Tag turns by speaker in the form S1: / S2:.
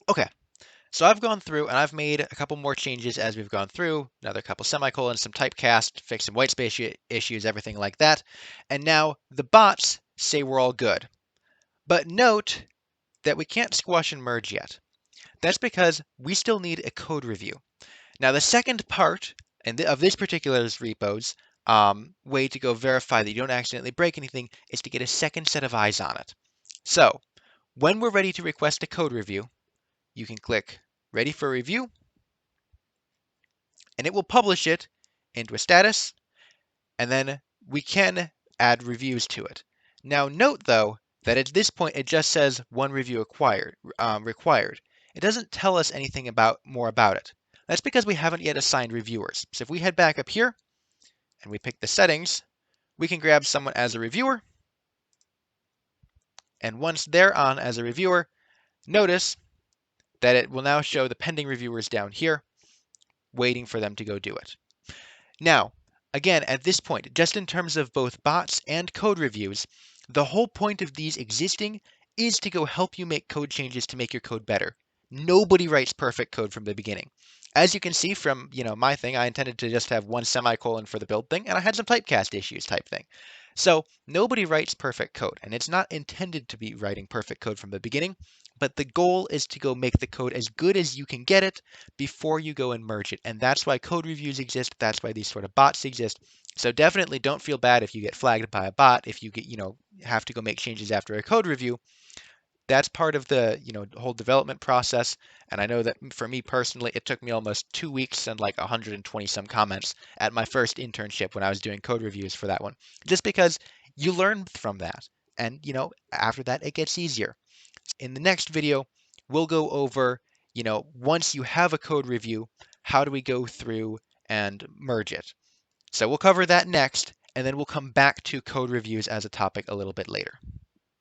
S1: Okay, so I've gone through and I've made a couple more changes as we've gone through, another couple semicolons, some typecast, fixed some white space issues, everything like that. And now the bots say we're all good. But note that we can't squash and merge yet. That's because we still need a code review. Now, the second part of this particular repo's way to go verify that you don't accidentally break anything is to get a second set of eyes on it. So, when we're ready to request a code review, you can click Ready for Review, and it will publish it into a status, and then we can add reviews to it. Now, note though that at this point it just says one review required. It doesn't tell us anything more about it. That's because we haven't yet assigned reviewers. So if we head back up here and we pick the settings, we can grab someone as a reviewer. And once they're on as a reviewer, notice that it will now show the pending reviewers down here, waiting for them to go do it. Now, again, at this point, just in terms of both bots and code reviews, the whole point of these existing is to go help you make code changes to make your code better. Nobody writes perfect code from the beginning. As you can see from, my thing, I intended to just have one semicolon for the build thing, and I had some typecast issues type thing. So nobody writes perfect code, and it's not intended to be writing perfect code from the beginning, but the goal is to go make the code as good as you can get it before you go and merge it. And that's why code reviews exist. That's why these sort of bots exist. So definitely don't feel bad if you get flagged by a bot, if you get, have to go make changes after a code review. That's part of the, whole development process. And I know that for me personally, it took me almost 2 weeks and like 120 some comments at my first internship when I was doing code reviews for that one, just because you learn from that. And, after that, it gets easier. In the next video, we'll go over, once you have a code review, how do we go through and merge it? So we'll cover that next, and then we'll come back to code reviews as a topic a little bit later.